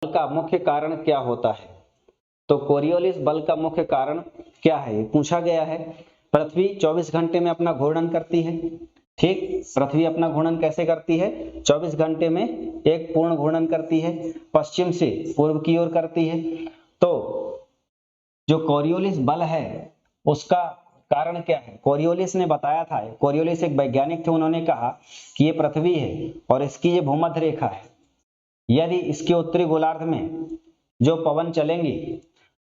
का मुख्य कारण क्या होता है? तो कोरियोलिस बल का मुख्य कारण क्या है, ये पूछा गया है। पृथ्वी 24 घंटे में अपना घूर्णन करती है। ठीक, पृथ्वी अपना घूर्णन कैसे करती है? 24 घंटे में एक पूर्ण घूर्णन करती है, पश्चिम से पूर्व की ओर करती है। तो जो कोरियोलिस बल है उसका कारण क्या है? कोरियोलिस ने बताया था, कोरियोलिस एक वैज्ञानिक थे, उन्होंने कहा कि ये पृथ्वी है और इसकी ये भूमध्य रेखा है। यदि इसके उत्तरी गोलार्ध में जो पवन चलेंगी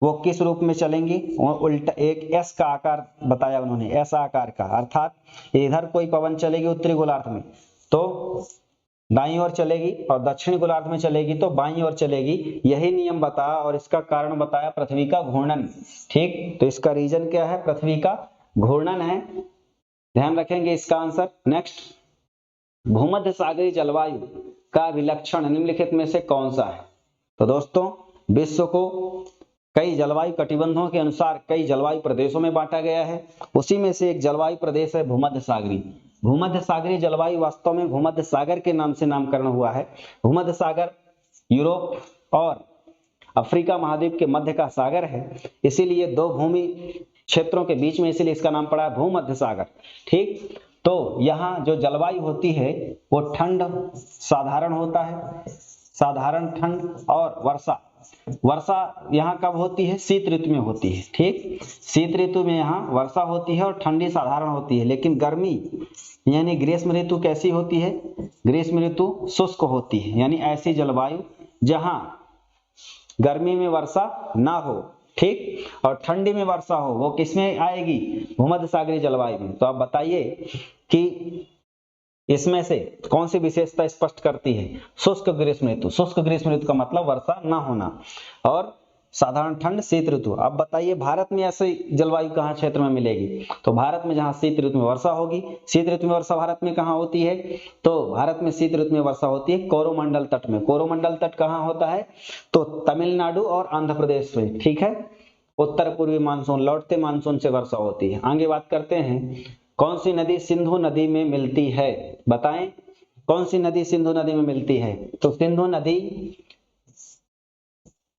वो किस रूप में चलेंगी? उल्टा एक एस का आकार बताया उन्होंने, ऐसा आकार का, अर्थात इधर कोई पवन चलेगी उत्तरी गोलार्ध में तो दाईं ओर चलेगी और दक्षिण गोलार्ध में चलेगी तो बाईं ओर चलेगी। यही नियम बताया और इसका कारण बताया पृथ्वी का घूर्णन। ठीक, तो इसका रीजन क्या है? पृथ्वी का घूर्णन है, ध्यान रखेंगे इसका आंसर। नेक्स्ट, भूमध्य सागरीय जलवायु का विलक्षण निम्नलिखित में से कौन सा है? तो दोस्तों, विश्व को कई जलवायु कटिबंधों के अनुसार कई जलवायु प्रदेशों में बांटा गया है। उसी में से एक जलवायु प्रदेश है भूमध्य सागरीय। भूमध्य सागरीय जलवायु वास्तव में भूमध्य सागर के नाम से नामकरण हुआ है। भूमध्य सागर यूरोप और अफ्रीका महाद्वीप के मध्य का सागर है, इसीलिए दो भूमि क्षेत्रों के बीच में, इसीलिए इसका नाम पड़ा है भूमध्य सागर। ठीक, तो यहाँ जो जलवायु होती है वो ठंड साधारण होता है, साधारण ठंड, और वर्षा यहाँ कब होती है? शीत ऋतु में होती है। ठीक, शीत ऋतु में यहाँ वर्षा होती है और ठंडी साधारण होती है। लेकिन गर्मी यानी ग्रीष्म ऋतु कैसी होती है? ग्रीष्म ऋतु शुष्क होती है, यानी ऐसी जलवायु जहां गर्मी में वर्षा ना हो, ठीक, और ठंडी में वर्षा हो, वो किसमें आएगी? भूमध्य सागरीय जलवायु में। तो आप बताइए कि इसमें से कौन सी विशेषता स्पष्ट करती है? शुष्क ग्रीष्म ऋतु। शुष्क ग्रीष्म ऋतु का मतलब वर्षा ना होना, और साधारण ठंड शीत ऋतु। अब बताइए भारत में ऐसी जलवायु कहाँ क्षेत्र में मिलेगी? तो भारत में जहाँ शीत ऋतु में वर्षा होगी। शीत ऋतु में वर्षा भारत में कहाँ होती है? तो भारत में शीत ऋतु में वर्षा होती है कोरोमंडल तट में। कोरोमंडल तट कहाँ होता है? तो तमिलनाडु और आंध्र प्रदेश में। ठीक है, उत्तर पूर्वी मानसून, लौटते मानसून से वर्षा होती है। आगे बात करते हैं, कौन सी नदी सिंधु नदी में मिलती है? बताएं, कौन सी नदी सिंधु नदी में मिलती है? तो सिंधु नदी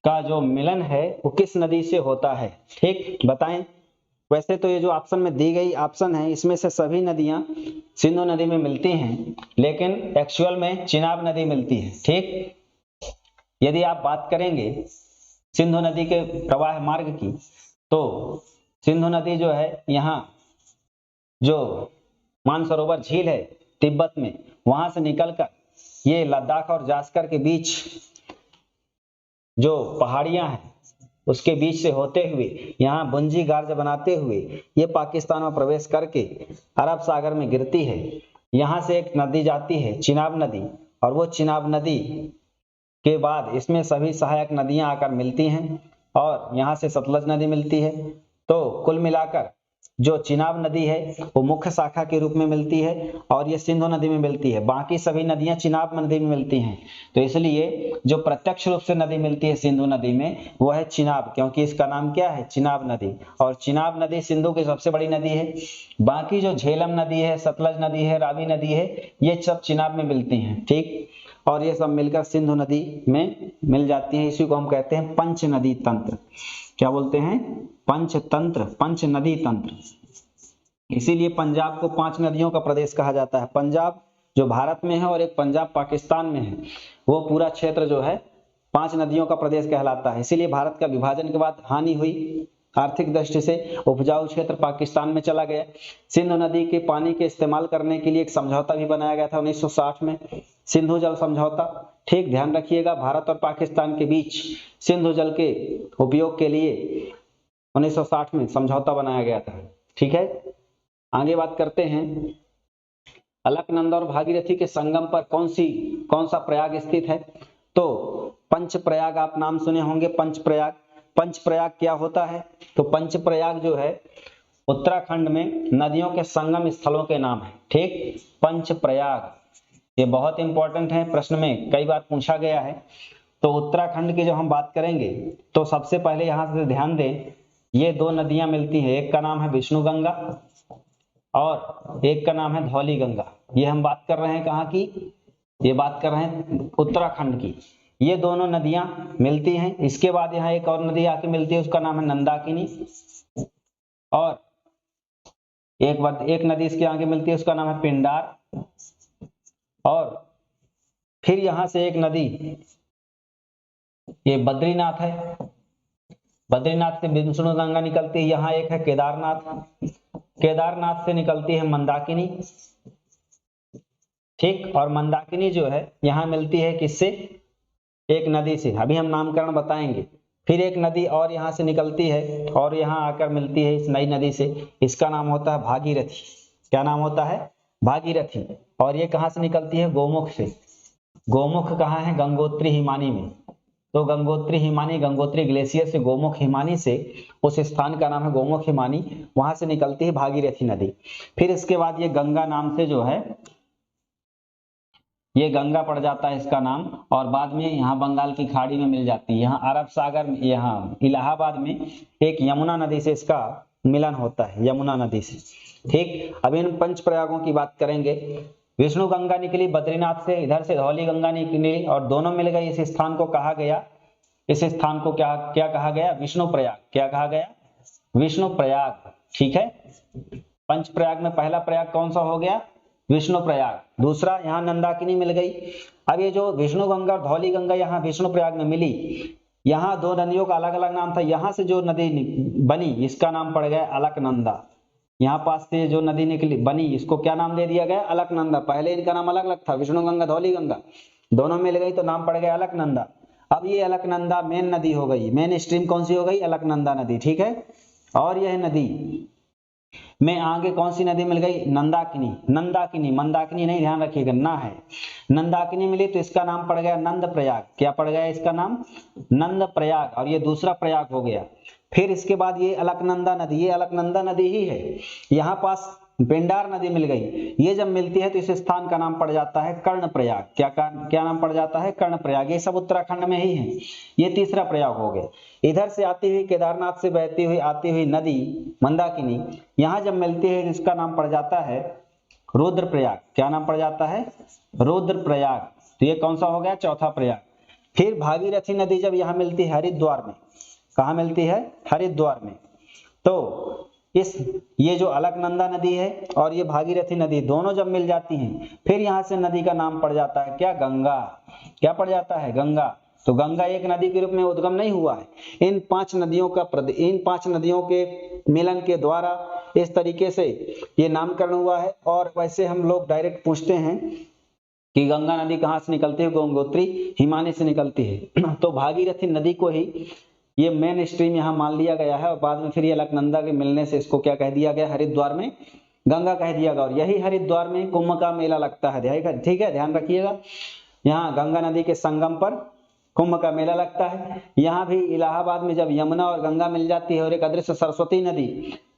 का जो मिलन है वो किस नदी से होता है? ठीक, बताएं। वैसे तो ये जो ऑप्शन में दी गई ऑप्शन है इसमें से सभी नदियां सिंधु नदी में मिलती हैं, लेकिन एक्चुअल में चिनाब नदी मिलती है। ठीक, यदि आप बात करेंगे सिंधु नदी के प्रवाह मार्ग की, तो सिंधु नदी जो है यहाँ जो मानसरोवर झील है तिब्बत में, वहां से निकलकर ये लद्दाख और जास्कर के बीच जो पहाड़ियां हैं उसके बीच से होते हुए यहाँ बुंजी गार्ज बनाते हुए ये पाकिस्तान में प्रवेश करके अरब सागर में गिरती है। यहाँ से एक नदी जाती है चिनाब नदी, और वो चिनाब नदी के बाद इसमें सभी सहायक नदियां आकर मिलती हैं और यहाँ से सतलज नदी मिलती है। तो कुल मिलाकर जो चिनाब नदी है वो मुख्य शाखा के रूप में मिलती है और ये सिंधु नदी में मिलती है। बाकी सभी नदियां चिनाब नदी में मिलती हैं, तो इसलिए जो प्रत्यक्ष रूप से नदी मिलती है सिंधु नदी में वो है चिनाब, क्योंकि इसका नाम क्या है? चिनाब नदी। और चिनाब नदी सिंधु की सबसे बड़ी नदी है। बाकी जो झेलम नदी है, सतलज नदी है, रावी नदी है, ये सब चिनाब में मिलती हैं। ठीक, और ये सब मिलकर सिंधु नदी में मिल जाती हैं। इसी को हम कहते हैं पंच नदी तंत्र। क्या बोलते हैं? पंचतंत्र, पंच नदी तंत्र। इसीलिए पंजाब को 5 नदियों का प्रदेश कहा जाता है। पंजाब जो भारत में है और एक पंजाब पाकिस्तान में है, वो पूरा क्षेत्र जो है 5 नदियों का प्रदेश कहलाता है। इसीलिए भारत का विभाजन के बाद हानि हुई आर्थिक दृष्टि से, उपजाऊ क्षेत्र पाकिस्तान में चला गया। सिंधु नदी के पानी के इस्तेमाल करने के लिए एक समझौता भी बनाया गया था 1960 में, सिंधु जल समझौता। ठीक, ध्यान रखिएगा, भारत और पाकिस्तान के बीच सिंधु जल के उपयोग के लिए 1960 में समझौता बनाया गया था। ठीक है, आगे बात करते हैं, अलकनंदा और भागीरथी के संगम पर कौन सा प्रयाग स्थित है? तो पंचप्रयाग, आप नाम सुने होंगे पंचप्रयाग। पंचप्रयाग क्या होता है? तो पंचप्रयाग जो है उत्तराखंड में नदियों के संगम स्थलों के नाम है। ठीक, पंचप्रयाग, ये बहुत इंपॉर्टेंट है, प्रश्न में कई बार पूछा गया है। तो उत्तराखंड की जो हम बात करेंगे तो सबसे पहले यहां से ध्यान दें, ये 2 नदियां मिलती हैं, एक का नाम है विष्णु गंगा और एक का नाम है धौली गंगा। ये हम बात कर रहे हैं कहाँ की? ये बात कर रहे हैं उत्तराखंड की। ये दोनों नदियां मिलती हैं। इसके बाद यहाँ एक और नदी आके मिलती है, उसका नाम है नंदाकिनी। और एक नदी इसके आगे मिलती है, उसका नाम है पिंडार। और फिर यहां से एक नदी ये बद्रीनाथ है, बद्रीनाथ से विष्णु गंगा निकलती है। यहाँ एक है केदारनाथ, केदारनाथ से निकलती है मंदाकिनी। ठीक, और मंदाकिनी जो है यहाँ मिलती है किससे? एक नदी से, अभी हम नामकरण बताएंगे। फिर एक नदी और यहाँ से निकलती है और यहाँ आकर मिलती है इस नई नदी से, इसका नाम होता है भागीरथी। क्या नाम होता है? भागीरथी। और ये कहाँ से निकलती है? गोमुख से। गोमुख कहाँ है? गंगोत्री हिमानी में। तो गंगोत्री हिमानी, गंगोत्री ग्लेशियर से गोमुख हिमानी से, उस स्थान का नाम है गोमुख हिमानी, वहां से निकलती है भागीरथी नदी। फिर इसके बाद ये गंगा नाम से जो है, ये गंगा पड़ जाता है इसका नाम, और बाद में यहाँ बंगाल की खाड़ी में मिल जाती है। यहाँ अरब सागर, यहाँ इलाहाबाद में एक यमुना नदी से इसका मिलन होता है, यमुना नदी से। ठीक, अब इन पंच प्रयागों की बात करेंगे। विष्णु गंगा निकली बद्रीनाथ से, इधर से धौली गंगा निकली और दोनों मिल गई। इस स्थान को कहा गया, इस स्थान को क्या क्या कहा गया? विष्णु प्रयाग। क्या कहा गया? विष्णु प्रयाग। ठीक है, पंच प्रयाग में पहला प्रयाग कौन सा हो गया? विष्णु प्रयाग। दूसरा यहाँ नंदाकिनी मिल गई। अब ये जो विष्णु गंगा और धौली गंगा यहाँ विष्णु प्रयाग में मिली, यहाँ दो नदियों का अलग अलग नाम था। यहाँ से जो नदी बनी इसका नाम पड़ गया अलकनंदा। यहाँ पास से जो नदी निकली बनी, इसको क्या नाम दे दिया गया? अलकनंदा। पहले इनका नाम अलग अलग था, विष्णु गंगा धौली गंगा, दोनों मिल गई तो नाम पड़ गया अलकनंदा। अब ये अलकनंदा मेन नदी हो गई, मेन स्ट्रीम कौन सी हो गई? अलकनंदा नदी। ठीक है, और यह नदी में आगे कौन सी नदी मिल गई? नंदाकिनी। नंदाकिनी, मंदाकिनी नहीं, ध्यान रखिएगा, ना है। नंदाकिनी मिली तो इसका नाम पड़ गया नंद प्रयाग। क्या पड़ गया इसका नाम? नंद प्रयाग, और ये दूसरा प्रयाग हो गया। फिर इसके बाद ये अलकनंदा नदी, ये अलकनंदा नदी ही है। यहाँ पास पिंडार नदी मिल गई, ये जब मिलती है तो इस स्थान का नाम पड़ जाता है कर्णप्रयाग। क्या नाम पड़ जाता है? कर्णप्रयाग। ये सब उत्तराखंड में ही है। ये तीसरा प्रयाग हो गया। इधर से आती हुई, केदारनाथ से बहती हुई आती हुई नदी मंदाकिनी यहाँ जब मिलती है इसका नाम पड़ जाता है रुद्रप्रयाग। क्या नाम पड़ जाता है? रुद्रप्रयाग। तो ये कौन सा हो गया? चौथा प्रयाग। फिर भागीरथी नदी जब यहाँ मिलती है हरिद्वार में, कहाँ मिलती है? हरिद्वार में। तो ये जो अलकनंदा नदी है और ये भागीरथी नदी दोनों जब मिल जाती हैं, फिर यहाँ से नदी का नाम पड़ जाता है क्या? गंगा। क्या पड़ जाता है? गंगा। तो गंगा एक नदी के रूप में उद्गम नहीं हुआ है। इन पांच नदियों के मिलन के द्वारा इस तरीके से ये नामकरण हुआ है। और वैसे हम लोग डायरेक्ट पूछते हैं कि गंगा नदी कहाँ से निकलती है? गंगोत्री हिमानी से निकलती है। तो भागीरथी नदी को ही ये मेन स्ट्रीम यहाँ मान लिया गया है, और बाद में फिर ये अलकनंदा के मिलने से इसको क्या कह दिया गया? हरिद्वार में गंगा कह दिया गया। और यही हरिद्वार में कुंभ का मेला लगता है। ठीक है, ध्यान रखिएगा, यहाँ गंगा नदी के संगम पर कुंभ का मेला लगता है। यहाँ भी इलाहाबाद में जब यमुना और गंगा मिल जाती है और एक अदृश्य सरस्वती नदी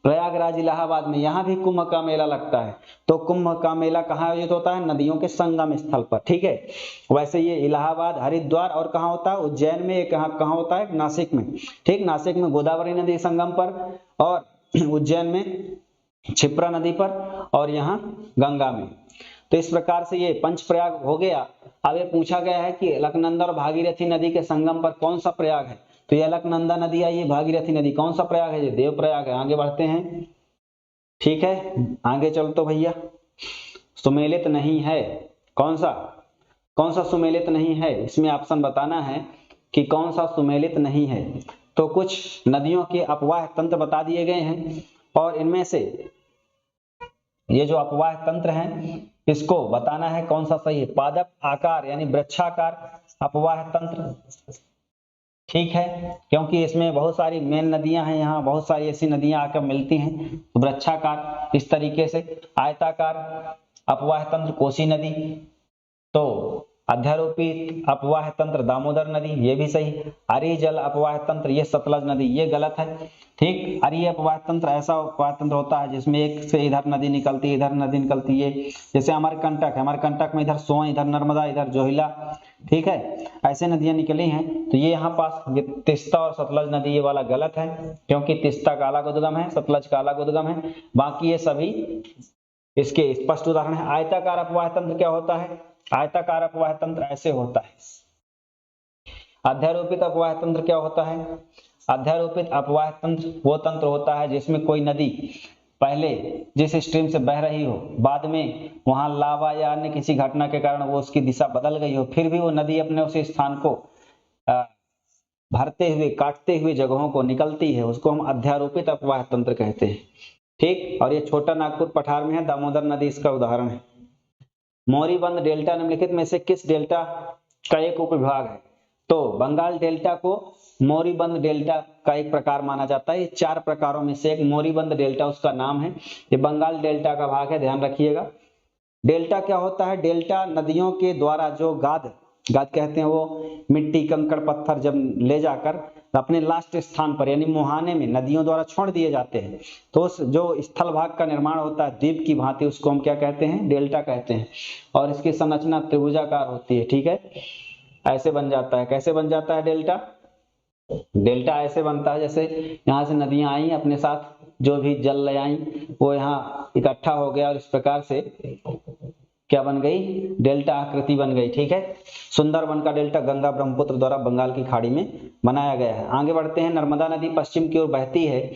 प्रयागराज इलाहाबाद में, यहाँ भी कुंभ का मेला लगता है। तो कुंभ का मेला कहाँ आयोजित होता है? नदियों के संगम स्थल पर। ठीक है, वैसे ये इलाहाबाद, हरिद्वार और कहाँ होता है? उज्जैन में। कहाँ होता है? नासिक में। ठीक, नासिक में गोदावरी नदी संगम पर, और उज्जैन में क्षिप्रा नदी पर, और यहाँ गंगा में। तो इस प्रकार से ये पंच प्रयाग हो गया। अब ये पूछा गया है कि अलकनंदा और भागीरथी नदी के संगम पर कौन सा प्रयाग है? तो ये अलकनंदा नदी आई, ये भागीरथी नदी, कौन सा प्रयाग है? ये देव प्रयाग है। आगे बढ़ते हैं। ठीक है, आगे चल तो भैया, सुमेलित नहीं है। कौन सा सुमेलित नहीं है? इसमें ऑप्शन बताना है कि कौन सा सुमेलित नहीं है। तो कुछ नदियों के अपवाह तंत्र बता दिए गए हैं, और इनमें से ये जो अपवाह तंत्र हैं इसको बताना है कौन सा सही है। पादप आकार यानी वृक्षाकार अपवाह तंत्र। ठीक है, क्योंकि इसमें बहुत सारी मेन नदियां हैं, यहाँ बहुत सारी ऐसी नदियां आकर मिलती हैं। तो वृक्षाकार इस तरीके से, आयताकार अपवाह तंत्र कोसी नदी, तो अध्यारोपित अपवाह तंत्र दामोदर नदी, ये भी सही। अरि जल अपवाह तंत्र ये सतलज नदी, ये गलत है। ठीक, अरि अपवाह तंत्र ऐसा अपवाह तंत्र होता है जिसमें एक से इधर नदी निकलती है, इधर नदी निकलती है। जैसे हमारे कंटक में इधर सोन, इधर नर्मदा, इधर जोहिला। ठीक है, ऐसे नदियां निकली हैं। तो ये यहाँ पास ये तिस्ता और सतलज नदी, ये वाला गलत है, क्योंकि तिस्ता का अलग उद्गम है, सतलज का अलग उद्गम है। बाकी ये सभी इसके स्पष्ट उदाहरण है। आयताकार अपवाह तंत्र क्या होता है? आयताकार अपवाह तंत्र ऐसे होता है, अध्यारोपित अपवाह तंत्र क्या होता है? अध्यारोपित अपवाह तंत्र वो तंत्र होता है जिसमें कोई नदी पहले जिस स्ट्रीम से बह रही हो, बाद में वहां लावा या अन्य किसी घटना के कारण वो उसकी दिशा बदल गई हो, फिर भी वो नदी अपने उस स्थान को भरते हुए काटते हुए जगहों को निकलती है, उसको हम अध्यारोपित अपवाह तंत्र कहते हैं। ठीक, और ये छोटा नागपुर पठार में है, दामोदर नदी इसका उदाहरण है। मोरीबंद डेल्टा निम्नलिखित में से किस डेल्टा का एक उपविभाग है? तो बंगाल डेल्टा को मोरीबंद डेल्टा का एक प्रकार माना जाता है। ये 4 प्रकारों में से एक मोरीबंद डेल्टा उसका नाम है। ये बंगाल डेल्टा का भाग है, ध्यान रखिएगा। डेल्टा क्या होता है? डेल्टा नदियों के द्वारा जो गाद कहते हैं, वो मिट्टी कंकड़ पत्थर जब ले जाकर अपने लास्ट स्थान पर यानी मुहाने में नदियों द्वारा छोड़ दिए जाते हैं, तो उस जो स्थल भाग का निर्माण होता है द्वीप की भांति, उसको हम क्या कहते हैं? डेल्टा कहते हैं। और इसकी संरचना त्रिभुजाकार होती है। ठीक है, ऐसे बन जाता है। कैसे बन जाता है डेल्टा? डेल्टा ऐसे बनता है जैसे यहाँ से नदियां आई, अपने साथ जो भी जल ले आई वो यहाँ इकट्ठा हो गया और इस प्रकार से क्या बन गई? डेल्टा आकृति बन गई। ठीक है, सुंदरबन का डेल्टा गंगा ब्रह्मपुत्र द्वारा बंगाल की खाड़ी में बनाया गया है। आगे बढ़ते हैं। नर्मदा नदी पश्चिम की ओर बहती है,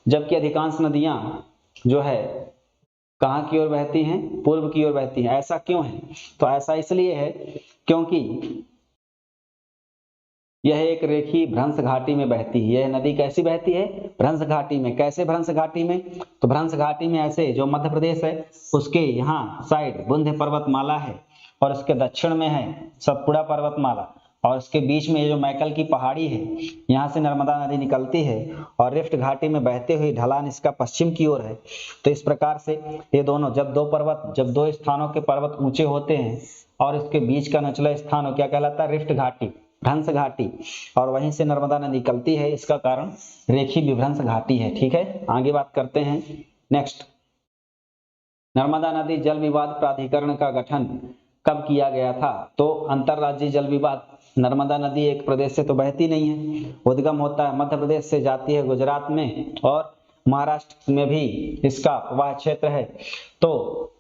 जबकि अधिकांश नदियां जो है कहाँ की ओर बहती हैं? पूर्व की ओर बहती हैं। ऐसा क्यों है? तो ऐसा इसलिए है क्योंकि यह एक रेखीय भ्रंश घाटी में बहती है। यह नदी कैसी बहती है? भ्रंश घाटी में। कैसे भ्रंश घाटी में? तो भ्रंश घाटी में ऐसे, जो मध्य प्रदेश है उसके यहाँ साइड विंध्य पर्वतमाला है और उसके दक्षिण में है सतपुड़ा पर्वतमाला, और इसके बीच में ये जो मैकल की पहाड़ी है, यहाँ से नर्मदा नदी निकलती है और रिफ्ट घाटी में बहते हुए ढलान इसका पश्चिम की ओर है। तो इस प्रकार से ये दोनों, जब दो स्थानों के पर्वत ऊंचे होते हैं और इसके बीच का निचला स्थान क्या कहलाता है? रिफ्ट घाटी, भ्रंश घाटी, और वहीं से नर्मदा नदी निकलती है, इसका कारण रेखीय विभ्रंश घाटी है। ठीक है, आगे बात करते हैं। नेक्स्ट, नर्मदा नदी जल विवाद प्राधिकरण का गठन कब किया गया था? तो अंतरराज्यीय जल विवाद, नर्मदा नदी एक प्रदेश से तो बहती नहीं है, उद्गम होता है मध्य प्रदेश से, जाती है गुजरात में और महाराष्ट्र में भी इसका प्रवाह क्षेत्र है। तो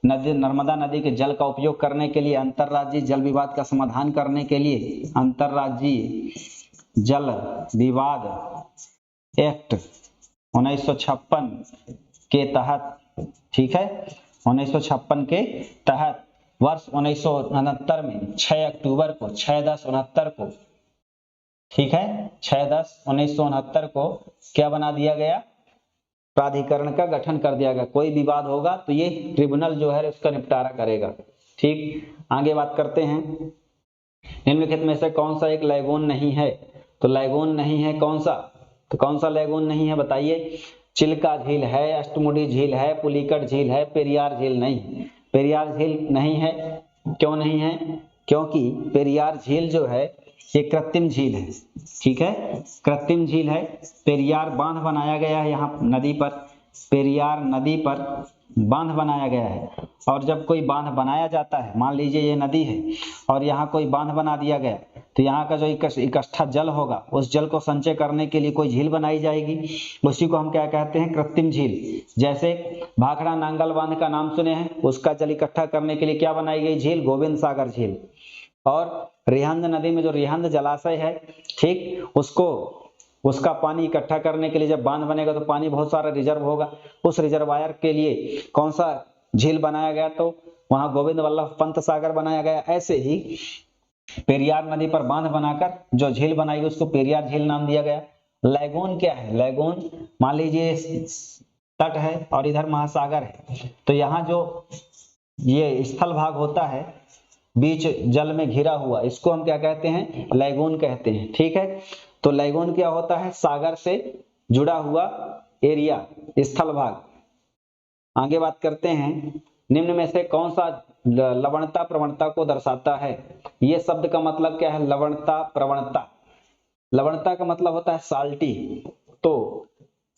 नर्मदा नदी के जल का उपयोग करने के लिए, अंतरराज्यीय जल विवाद का समाधान करने के लिए अंतरराज्यीय जल विवाद एक्ट 1956 के तहत, ठीक है, 1956 के तहत वर्ष 1969 में 6 अक्टूबर को 6/10/69 को, ठीक है, 6/10/1969 को क्या बना दिया गया? प्राधिकरण का गठन कर दिया गया। कोई विवाद होगा तो ये ट्रिब्यूनल जो है उसका निपटारा करेगा। ठीक, आगे बात करते हैं। निम्नलिखित में से कौन सा एक लैगून नहीं है? तो लैगून नहीं है कौन सा? तो कौन सा लैगून नहीं है बताइए? चिल्का झील है, अष्टमुडी झील है, पुलिकट झील है, पेरियार झील नहीं। पेरियार झील नहीं है। क्यों नहीं है? क्योंकि पेरियार झील जो है ये कृत्रिम झील है। ठीक है, कृत्रिम झील है। पेरियार बांध बनाया गया है यहाँ नदी पर, पेरियार नदी पर बांध बनाया गया है, और जब कोई बांध बनाया जाता है, मान लीजिए ये नदी है और यहाँ कोई बांध बना दिया गया, तो यहाँ का जो इकट्ठा जल होगा उस जल को संचय करने के लिए कोई झील बनाई जाएगी, उसी को हम क्या कहते हैं? कृत्रिम झील। जैसे भाखड़ा नांगल बांध का नाम सुने हैं, उसका जल इकट्ठा करने के लिए क्या बनाई गई झील? गोविंद सागर झील। और रिहंद नदी में जो रिहंद जलाशय है, ठीक, उसका पानी इकट्ठा करने के लिए जब बांध बनेगा तो पानी बहुत सारा रिजर्व होगा, उस रिजर्वायर के लिए कौन सा झील बनाया गया? तो वहां गोविंद वल्लभ पंत सागर बनाया गया। ऐसे ही पेरियार नदी पर बांध बनाकर जो झील बनाई गई उसको पेरियार झील नाम दिया गया। लैगून क्या है? लैगून, मान लीजिए तट है और इधर महासागर है, तो यहाँ जो ये स्थल भाग होता है बीच जल में घिरा हुआ, इसको हम क्या कहते हैं? लैगून कहते हैं। ठीक है, तो लैगून क्या होता है? सागर से जुड़ा हुआ एरिया, स्थल भाग। आगे बात करते हैं। निम्न में से कौन सा लवणता प्रवणता को दर्शाता है? ये शब्द का मतलब क्या है? लवणता प्रवणता। लवणता का मतलब होता है साल्टी, तो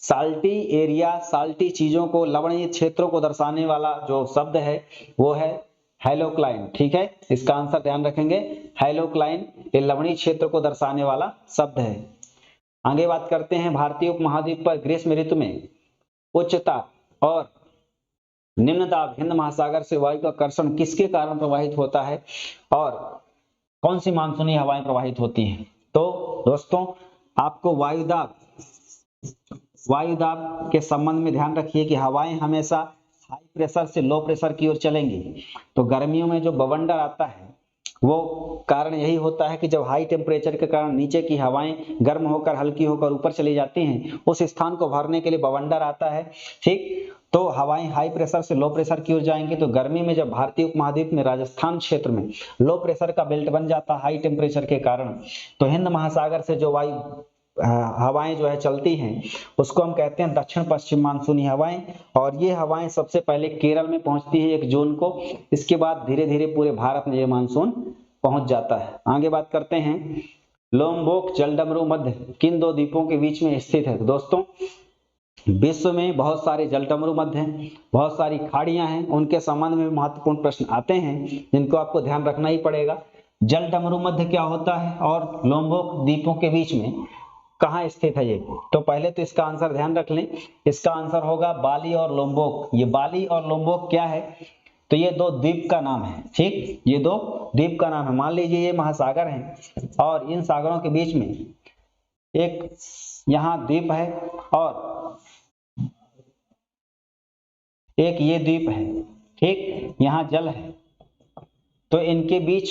साल्टी एरिया, साल्टी चीजों को, लवणीय क्षेत्रों को दर्शाने वाला जो शब्द है वो है हैलोक्लाइन। ठीक है, इसका आंसर ध्यान रखेंगे, हैलोक्लाइन। ये लवणीय क्षेत्र को दर्शाने वाला शब्द है। आगे बात करते हैं। भारतीय उपमहाद्वीप पर ग्रीष्म ऋतु में उच्च ताप और निम्न दाब हिंद महासागर से वायु का आकर्षण किसके कारण प्रवाहित होता है, और कौन सी मानसूनी हवाएं प्रवाहित होती हैं? तो दोस्तों आपको वायुदाब के संबंध में ध्यान रखिए कि हवाएं हमेशा हाई प्रेशर से लो प्रेशर की ओर चलेंगी। तो गर्मियों में जो बवंडर आता है वो कारण यही होता है कि जब हाई टेम्परेचर के कारण नीचे की हवाएं गर्म होकर हल्की होकर ऊपर चली जाती हैं, उस स्थान को भरने के लिए बवंडर आता है। ठीक, तो हवाएं हाई प्रेशर से लो प्रेशर की ओर जाएंगी। तो गर्मी में जब भारतीय उपमहाद्वीप में राजस्थान क्षेत्र में लो प्रेशर का बेल्ट बन जाता है हाई टेम्परेचर के कारण, तो हिंद महासागर से जो वायु हवाएं जो है चलती हैं उसको हम कहते हैं दक्षिण पश्चिम मानसूनी हवाएं। और ये हवाएं सबसे पहले केरल में पहुंचती है 1 जून को, इसके बाद धीरे धीरे पूरे भारत में ये मानसून पहुंच जाता है। आगे बात करते हैं, लोम्बोक जलडमरू मध्य किन 2 द्वीपों के बीच में स्थित है? तो दोस्तों विश्व में बहुत सारे जलडमरू मध्य हैं, बहुत सारी खाड़ियां हैं, उनके संबंध में महत्वपूर्ण प्रश्न आते हैं जिनको आपको ध्यान रखना ही पड़ेगा। जलडमरू मध्य क्या होता है और लोम्बोक द्वीपों के बीच में कहाँ स्थित है ये? तो पहले तो इसका आंसर ध्यान रख लें, इसका आंसर होगा बाली और लोम्बोक। ये बाली और लोम्बोक क्या है? तो ये 2 द्वीप का नाम है। ठीक, ये 2 द्वीप का नाम है। मान लीजिए ये महासागर हैं और इन सागरों के बीच में एक यहाँ द्वीप है और एक ये द्वीप है। ठीक, यहाँ जल है, तो इनके बीच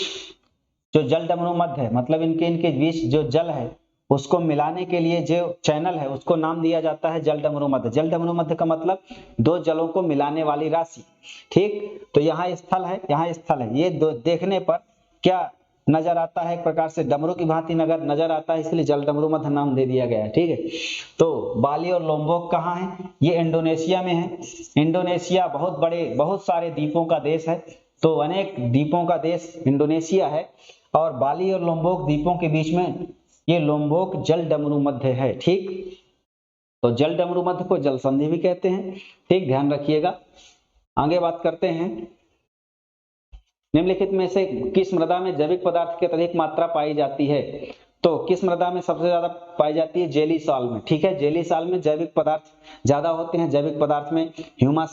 जो जलडमरू मध्य है, मतलब इनके बीच जो जल है उसको मिलाने के लिए जो चैनल है उसको नाम दिया जाता है जलडमरू मध्य। जलडमरू मध्य का मतलब 2 जलों को मिलाने वाली राशि। ठीक, तो यहाँ स्थल है, यहाँ स्थल है। ये देखने पर क्या नजर आता है? एक प्रकार से डमरू की भांति नजर आता है, इसलिए जलडमरू मध्य नाम दे दिया गया है। ठीक है, तो बाली और लोम्बोक कहाँ है? ये इंडोनेशिया में है। इंडोनेशिया बहुत सारे द्वीपों का देश है, तो अनेक द्वीपों का देश इंडोनेशिया है और बाली और लोम्बोक द्वीपों के बीच में ये लोम्बोक जलडमरू मध्य है। ठीक, तो जलडमरू मध्य को जल संधि भी कहते हैं। ठीक, ध्यान रखिएगा। आगे बात करते हैं, निम्नलिखित में से किस मृदा में जैविक पदार्थ की अत्यधिक मात्रा पाई जाती है? तो किस मृदा में सबसे ज्यादा पाई जाती है? जेली सॉइल में। ठीक है, जेली सॉइल में जैविक पदार्थ ज्यादा होते हैं। जैविक पदार्थ में ह्यूमस,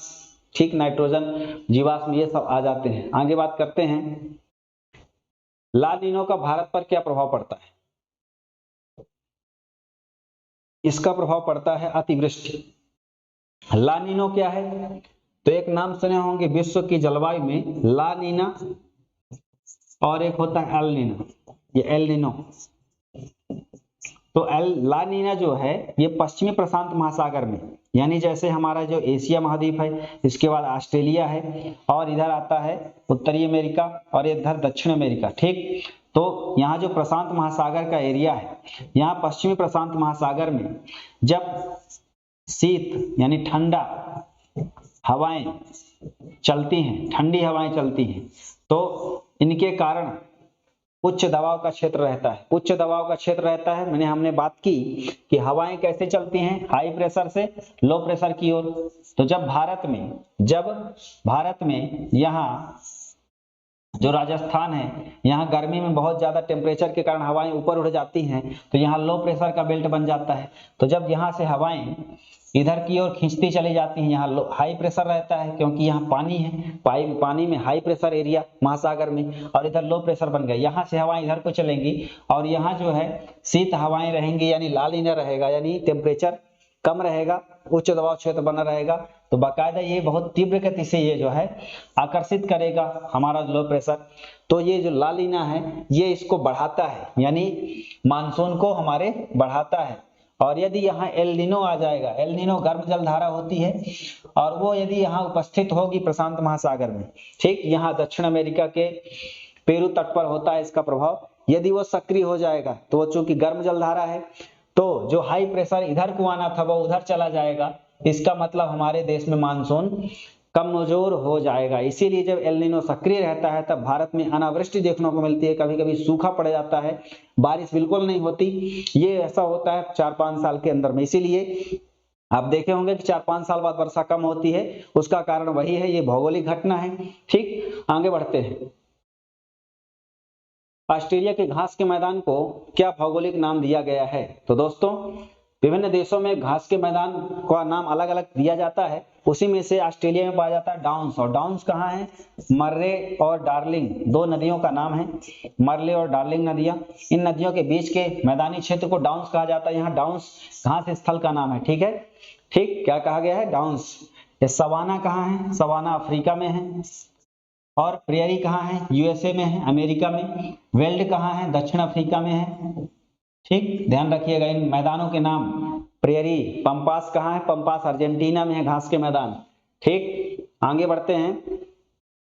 ठीक, नाइट्रोजन, जीवाश्म, ये सब आ जाते हैं। आगे बात करते हैं, ला नीनो का भारत पर क्या प्रभाव पड़ता है? इसका प्रभाव पड़ता है अतिवृष्टि। ला नीनो क्या है? तो एक नाम सुने होंगे विश्व की जलवायु में, ला नीना और एक होता है एल नीनो। ये एल नीनो, तो ला नीना जो है ये पश्चिमी प्रशांत महासागर में, यानी जैसे हमारा जो एशिया महाद्वीप है, इसके बाद ऑस्ट्रेलिया है और इधर आता है उत्तरी अमेरिका और इधर दक्षिण अमेरिका। ठीक, तो यहाँ जो प्रशांत महासागर का एरिया है, यहाँ पश्चिमी प्रशांत महासागर में जब शीत यानी ठंडा हवाएं चलती हैं, ठंडी हवाएं चलती हैं, तो इनके कारण उच्च दबाव का क्षेत्र रहता है। उच्च दबाव का क्षेत्र रहता है, हमने बात की कि हवाएं कैसे चलती हैं? हाई प्रेशर से लो प्रेशर की ओर। तो जब भारत में यहाँ जो राजस्थान है, यहाँ गर्मी में बहुत ज्यादा टेम्परेचर के कारण हवाएं ऊपर उड़ जाती हैं, तो यहाँ लो प्रेशर का बेल्ट बन जाता है। तो जब यहाँ से हवाएं इधर की ओर खींचती चली जाती हैं, यहाँ हाई प्रेशर रहता है क्योंकि यहाँ पानी है, पानी में हाई प्रेशर एरिया महासागर में, और इधर लो प्रेशर बन गया। यहाँ से हवाएं इधर को चलेंगी और यहाँ जो है शीत हवाएं रहेंगी, यानी ला नीना रहेगा, यानी टेम्परेचर कम रहेगा, उच्च दबाव क्षेत्र बना रहेगा। तो बाकायदा ये बहुत तीव्र गति से ये जो है आकर्षित करेगा हमारा लो प्रेशर। तो ये जो ला नीना है ये इसको बढ़ाता है, यानी मानसून को हमारे बढ़ाता है। और यदि यहाँ एल नीनो आ जाएगा, एल नीनो गर्म जल धारा होती है और वो यदि यहाँ उपस्थित होगी प्रशांत महासागर में, ठीक, यहाँ दक्षिण अमेरिका के पेरू तट पर होता है इसका प्रभाव। यदि वो सक्रिय हो जाएगा तो वो चूंकि गर्म जल धारा है, तो जो हाई प्रेशर इधर को आना था वो उधर चला जाएगा। इसका मतलब हमारे देश में मानसून कमजोर हो जाएगा। इसीलिए जब एल नीनो सक्रिय रहता है तब भारत में अनावृष्टि देखने को मिलती है, कभी कभी सूखा पड़ जाता है, बारिश बिल्कुल नहीं होती। ये ऐसा होता है 4-5 साल के अंदर में। इसीलिए आप देखे होंगे कि 4-5 साल बाद वर्षा कम होती है, उसका कारण वही है, ये भौगोलिक घटना है। ठीक, आगे बढ़ते हैं। ऑस्ट्रेलिया के घास के मैदान को क्या भौगोलिक नाम दिया गया है? तो दोस्तों विभिन्न देशों में घास के मैदान का नाम अलग अलग दिया जाता है, उसी में से ऑस्ट्रेलिया में पाया जाता है डाउन्स। और डाउन्स कहाँ है? मर्रे और डार्लिंग दो नदियों का नाम है, मर्ले और डार्लिंग नदियां। इन नदियों के बीच के मैदानी क्षेत्र को डाउन्स कहा जाता है। यहाँ डाउन्स घास स्थल का नाम है, ठीक है, ठीक, क्या कहा गया है? डाउन्स। ये सवाना कहाँ है? सवाना अफ्रीका में है। और प्रेयरी कहाँ है? यूएसए में है, अमेरिका में। वेल्ड कहाँ है? दक्षिण अफ्रीका में है, ठीक, ध्यान रखिएगा इन मैदानों के नाम। प्रेयरी, पंपास कहाँ है? पंपास अर्जेंटीना में है, घास के मैदान, ठीक। आगे बढ़ते हैं।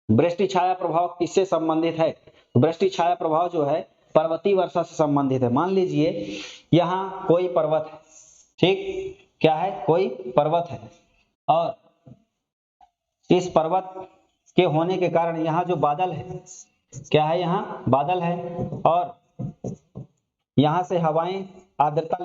वृष्टि छाया प्रभाव किससे संबंधित है? वृष्टि छाया प्रभाव जो है पर्वतीय वर्षा से संबंधित है। मान लीजिए यहाँ कोई पर्वत है, ठीक, क्या है? कोई पर्वत है, और इस पर्वत के होने के कारण यहाँ जो बादल है, क्या है? यहाँ बादल है, और यहां से हवाएं आर्द्रता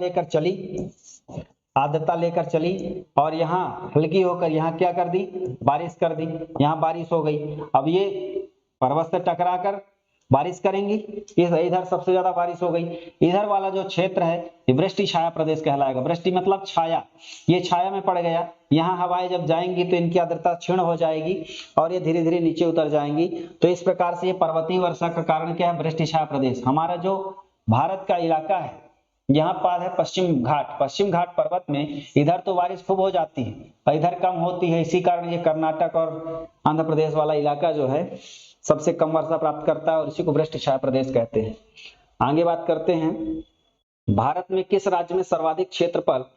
लेकर चली, और यहाँ हल्की होकर यहाँ क्या कर दी? बारिश कर दी। यहाँ बारिश हो गई। अब ये पर्वत से टकराकर बारिश करेंगी, इधर सबसे ज्यादा बारिश हो गई। इधर वाला जो क्षेत्र है ये वृष्टि छाया प्रदेश कहलाएगा। वृष्टि मतलब छाया, ये छाया में पड़ गया। यहाँ हवाएं जब जाएंगी तो इनकी आर्द्रता क्षीण हो जाएगी और ये धीरे धीरे नीचे उतर जाएंगी। तो इस प्रकार से ये पर्वतीय वर्षा का कारण क्या है? वृष्टि छाया प्रदेश। हमारा जो भारत का इलाका है, यहाँ पर है पश्चिम घाट पर्वत में, इधर तो बारिश खूब हो जाती है और इधर कम होती है। इसी कारण ये कर्नाटक और आंध्र प्रदेश वाला इलाका जो है सबसे कम वर्षा प्राप्त करता है, और इसी को वृष्टि छाया प्रदेश कहते हैं। आगे बात करते हैं, भारत में किस राज्य में सर्वाधिक क्षेत्र पर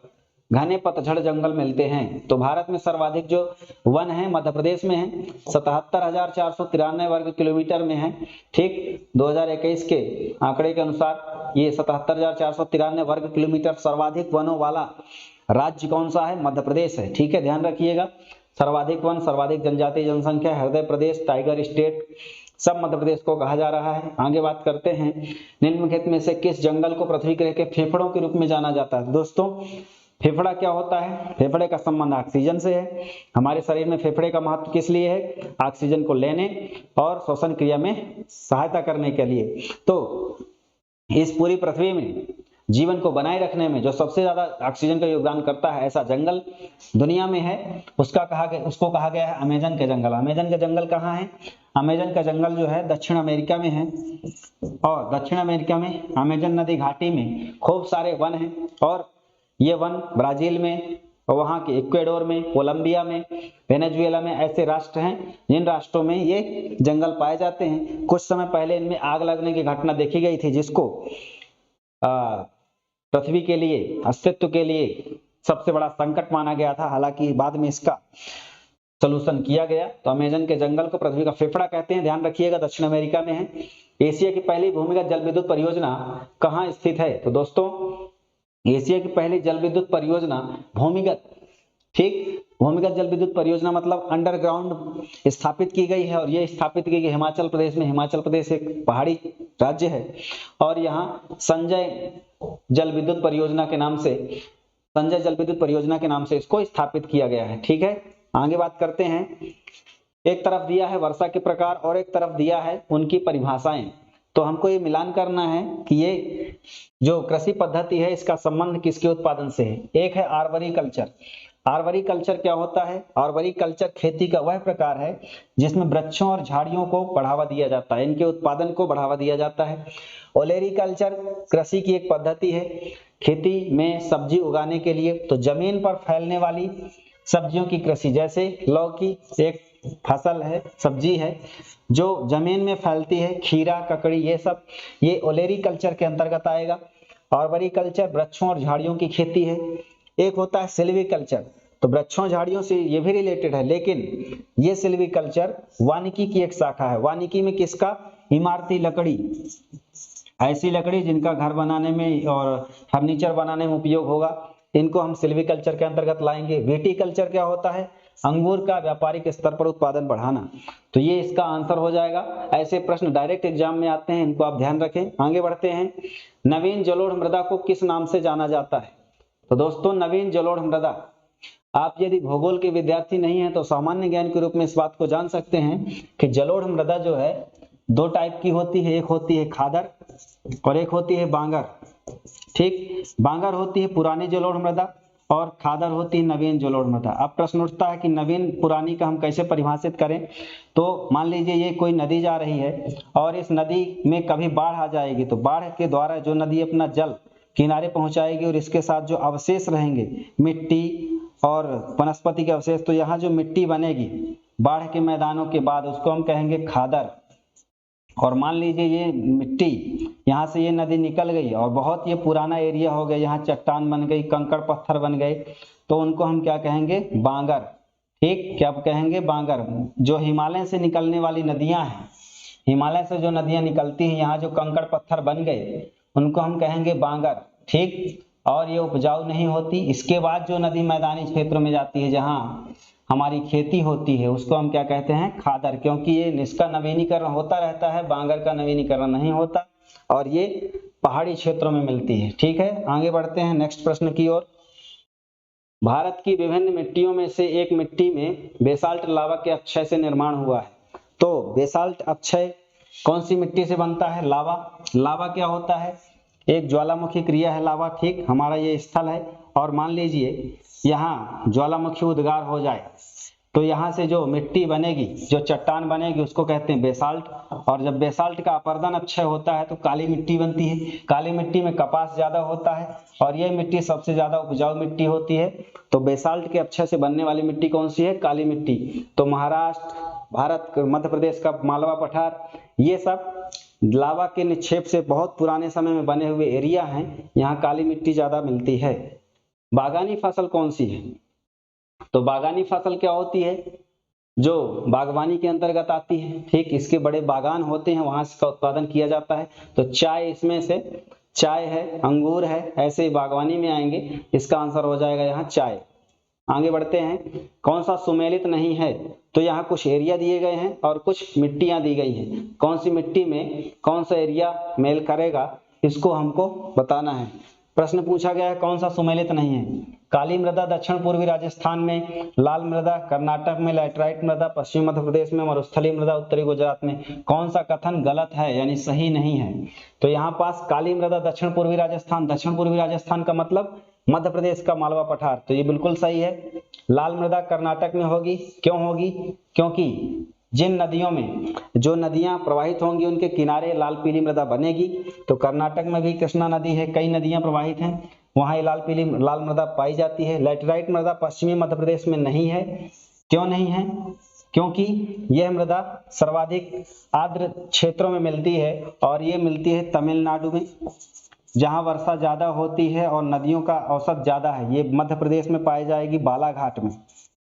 घने पतझड़ जंगल मिलते हैं? तो भारत में सर्वाधिक जो वन है मध्य प्रदेश में है, 77,493 वर्ग किलोमीटर में है, ठीक। 2021 के आंकड़े के अनुसार ये 77,493 वर्ग किलोमीटर सर्वाधिक वनों वाला राज्य कौन सा है? मध्य प्रदेश है, ठीक है, ध्यान रखिएगा। सर्वाधिक वन, सर्वाधिक जनजातीय जनसंख्या, हृदय प्रदेश, टाइगर स्टेट, सब मध्य प्रदेश को कहा जा रहा है। आगे बात करते हैं, निम्नलिखित में से किस जंगल को पृथ्वी ग्रह के फेफड़ों के रूप में जाना जाता है? दोस्तों, फेफड़ा क्या होता है? फेफड़े का संबंध ऑक्सीजन से है। हमारे शरीर में फेफड़े का महत्व किस लिए है? ऑक्सीजन को लेने और श्वसन क्रिया में सहायता करने के लिए। तो इस पूरी पृथ्वी में जीवन को बनाए रखने में जो सबसे ज्यादा ऑक्सीजन का योगदान करता है, ऐसा जंगल दुनिया में है, उसको कहा गया है अमेजन के जंगल। अमेजन के जंगल कहाँ है? अमेजन का जंगल जो है दक्षिण अमेरिका में है, और दक्षिण अमेरिका में अमेजन नदी घाटी में खूब सारे वन हैं, और ये वन ब्राजील में, और वहाँ के इक्वेडोर में, कोलंबिया में, वेनेजुएला में ऐसे राष्ट्र हैं जिन राष्ट्रों में ये जंगल पाए जाते हैं। कुछ समय पहले इनमें आग लगने की घटना देखी गई थी, जिसको पृथ्वी के लिए, अस्तित्व के लिए सबसे बड़ा संकट माना गया था। हालांकि बाद में इसका सलूशन किया गया। तो अमेजन के जंगल को पृथ्वी का फेफड़ा कहते हैं, ध्यान रखिएगा, दक्षिण अमेरिका में है। एशिया की पहली भूमिगत जल विद्युत परियोजना कहाँ स्थित है? तो दोस्तों, एशिया की पहली जल विद्युत परियोजना भूमिगत, ठीक, भूमिगत जल विद्युत परियोजना मतलब अंडरग्राउंड स्थापित की गई है, और ये स्थापित की गई हिमाचल प्रदेश में। हिमाचल प्रदेश एक पहाड़ी राज्य है, और यहाँ संजय जल विद्युत परियोजना के नाम से इसको स्थापित किया गया है, ठीक है। आगे बात करते हैं, एक तरफ दिया है वर्षा के प्रकार और एक तरफ दिया है उनकी परिभाषाएं। तो हमको ये मिलान करना है कि ये जो कृषि पद्धति है इसका संबंध किसके उत्पादन से है। एक है आर्बरी कल्चर। आर्बरी कल्चर क्या होता है? आर्बरी कल्चर खेती का वह प्रकार है जिसमें वृक्षों और झाड़ियों को बढ़ावा दिया जाता है, इनके उत्पादन को बढ़ावा दिया जाता है। ओलेरी कल्चर कृषि की एक पद्धति है खेती में सब्जी उगाने के लिए। तो जमीन पर फैलने वाली सब्जियों की कृषि, जैसे लौकी एक फसल है, सब्जी है जो जमीन में फैलती है, खीरा, ककड़ी, ये सब ये ओलेरी कल्चर के अंतर्गत आएगा। आर्बरी कल्चर वृक्षों और झाड़ियों की खेती है। एक होता है सिल्वी कल्चर, तो वृक्षों झाड़ियों से ये भी रिलेटेड है, लेकिन ये सिल्वी कल्चर वानिकी की एक शाखा है। वानिकी में किसका? इमारती लकड़ी, ऐसी लकड़ी जिनका घर बनाने में और फर्नीचर बनाने में उपयोग होगा, इनको हम सिल्वी कल्चर के अंतर्गत लाएंगे। वीटी कल्चर क्या होता है? अंगूर का व्यापारिक स्तर पर उत्पादन बढ़ाना। तो ये इसका आंसर हो जाएगा। ऐसे प्रश्न डायरेक्ट एग्जाम में आते हैं, इनको आप ध्यान रखें। आगे बढ़ते हैं, नवीन जलोढ़ मृदा को किस नाम से जाना जाता है? तो दोस्तों, नवीन जलोढ़ मृदा, आप यदि भूगोल के विद्यार्थी नहीं है तो सामान्य ज्ञान के रूप में इस बात को जान सकते हैं कि जलोढ़ मृदा जो है दो टाइप की होती है, एक होती है खादर और एक होती है बांगर। ठीक। बांगर होती है पुरानी जलोढ़ मृदा और खादर होती है नवीन जलोढ़ मृदा। अब प्रश्न उठता है कि नवीन पुरानी का हम कैसे परिभाषित करें। तो मान लीजिए ये कोई नदी जा रही है और इस नदी में कभी बाढ़ आ जाएगी, तो बाढ़ के द्वारा जो नदी अपना जल किनारे पहुंचाएगी और इसके साथ जो अवशेष रहेंगे मिट्टी और वनस्पति के अवशेष, तो यहाँ जो मिट्टी बनेगी बाढ़ के मैदानों के बाद उसको हम कहेंगे खादर। और मान लीजिए ये मिट्टी यहाँ से ये नदी निकल गई और बहुत ये पुराना एरिया हो गया, यहाँ चट्टान बन गई, कंकड़ पत्थर बन गए, तो उनको हम क्या कहेंगे, बांगर। ठीक, क्या कहेंगे, बांगर। जो हिमालय से निकलने वाली नदियां हैं, हिमालय से जो नदियां निकलती हैं, यहाँ जो कंकड़ पत्थर बन गए उनको हम कहेंगे बांगर। ठीक, और ये उपजाऊ नहीं होती। इसके बाद जो नदी मैदानी क्षेत्रों में जाती है जहाँ हमारी खेती होती है उसको हम क्या कहते हैं, खादर, क्योंकि ये इसका नवीनीकरण होता रहता है, बांगर का नवीनीकरण नहीं होता और ये पहाड़ी क्षेत्रों में मिलती है। ठीक है, आगे बढ़ते हैं नेक्स्ट प्रश्न की ओर। भारत की विभिन्न मिट्टियों में से एक मिट्टी में बेसाल्ट लावा के अक्षय से निर्माण हुआ है। तो बेसाल्ट अक्षय कौन सी मिट्टी से बनता है, लावा। लावा क्या होता है, एक ज्वालामुखी क्रिया है लावा। ठीक, हमारा ये स्थल है और मान लीजिए यहाँ ज्वालामुखी उद्गार हो जाए तो यहाँ से जो मिट्टी बनेगी, जो चट्टान बनेगी उसको कहते हैं बेसाल्ट। और जब बेसाल्ट का अपर्दन अक्षय होता है तो काली मिट्टी बनती है। काली मिट्टी में कपास ज्यादा होता है और ये मिट्टी सबसे ज्यादा उपजाऊ मिट्टी होती है। तो बेसाल्ट के अक्षय से बनने वाली मिट्टी कौन सी है, काली मिट्टी। तो महाराष्ट्र, भारत, मध्य प्रदेश का मालवा पठार, ये सब लावा के निक्षेप से बहुत पुराने समय में बने हुए एरिया हैं, यहाँ काली मिट्टी ज्यादा मिलती है। बागानी फसल कौन सी है, तो बागानी फसल क्या होती है, जो बागवानी के अंतर्गत आती है। ठीक, इसके बड़े बागान होते हैं, वहां इसका उत्पादन किया जाता है। तो चाय इसमें से, चाय है, अंगूर है, ऐसे ही बागवानी में आएंगे। इसका आंसर हो जाएगा यहाँ चाय। आगे बढ़ते हैं, कौन सा सुमेलित नहीं है, तो यहाँ कुछ एरिया दिए गए हैं और कुछ मिट्टियां दी गई हैं। कौन सी मिट्टी में कौन सा एरिया मेल करेगा इसको हमको बताना है। प्रश्न पूछा गया है कौन सा सुमेलित नहीं है। काली मृदा दक्षिण पूर्वी राजस्थान में, लाल मृदा कर्नाटक में, लैटराइट मृदा पश्चिमी मध्य प्रदेश में, मरुस्थली मृदा उत्तरी गुजरात में। कौन सा कथन गलत है, यानी सही नहीं है। तो यहाँ पास काली मृदा दक्षिण पूर्वी राजस्थान, दक्षिण पूर्वी राजस्थान का मतलब मध्य प्रदेश का मालवा पठार, तो ये बिल्कुल सही है। लाल मृदा कर्नाटक में होगी, क्यों होगी, क्योंकि जिन नदियों में जो नदियां प्रवाहित होंगी उनके किनारे लाल पीली मृदा बनेगी। तो कर्नाटक में भी कृष्णा नदी है, कई नदियां प्रवाहित हैं, वहां लाल मृदा पाई जाती है। लैटेराइट मृदा पश्चिमी मध्य प्रदेश में नहीं है, क्यों नहीं है, क्योंकि यह मृदा सर्वाधिक आर्द्र क्षेत्रों में मिलती है और ये मिलती है तमिलनाडु में, जहां वर्षा ज्यादा होती है और नदियों का औसत ज्यादा है। ये मध्य प्रदेश में पाई जाएगी बालाघाट में।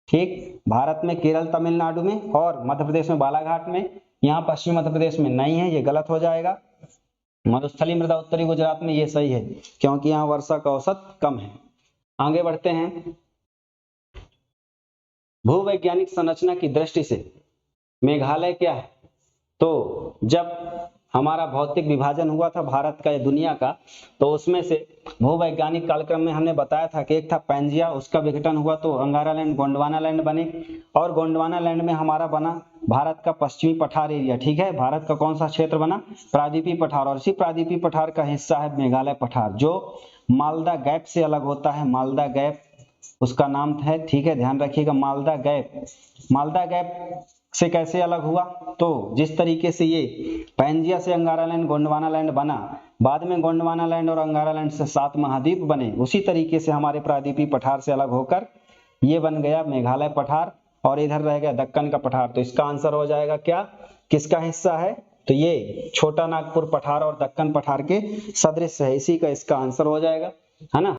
ठीक, भारत में केरल तमिलनाडु में और मध्य प्रदेश में बालाघाट में, यहाँ पश्चिमी मध्य प्रदेश में नहीं है, ये गलत हो जाएगा। मरुस्थली मृदा उत्तरी गुजरात में, ये सही है क्योंकि यहाँ वर्षा का औसत कम है। आगे बढ़ते हैं, भूवैज्ञानिक संरचना की दृष्टि से मेघालय क्या है। तो जब हमारा भौतिक विभाजन हुआ था भारत का या दुनिया का, तो उसमें से भूवैज्ञानिक कालक्रम में हमने बताया था कि एक था पैंजिया, उसका विघटन हुआ तो अंगारा लैंड, गोंडवाना लैंड बने और गोंडवाना लैंड में हमारा बना भारत का पश्चिमी पठार एरिया। ठीक है, भारत का कौन सा क्षेत्र बना, प्रायद्वीपीय पठार, और इसी प्रायद्वीपीय पठार का हिस्सा है मेघालय पठार, जो मालदा गैप से अलग होता है। मालदा गैप उसका नाम है, ठीक है, ध्यान रखिएगा, मालदा गैप। मालदा गैप से कैसे अलग हुआ, तो जिस तरीके से ये पैंजिया से अंगारा लैंड, गोंडवाना लैंड बना, बाद में गोंडवाना लैंड और अंगारा लैंड से 7 महाद्वीप बने, उसी तरीके से हमारे प्रायद्वीपीय पठार से अलग होकर ये बन गया मेघालय पठार और इधर रह गया दक्कन का पठार। तो इसका आंसर हो जाएगा क्या, किसका हिस्सा है, तो ये छोटा नागपुर पठार और दक्कन पठार के सदृश है, इसी का इसका आंसर हो जाएगा, है ना।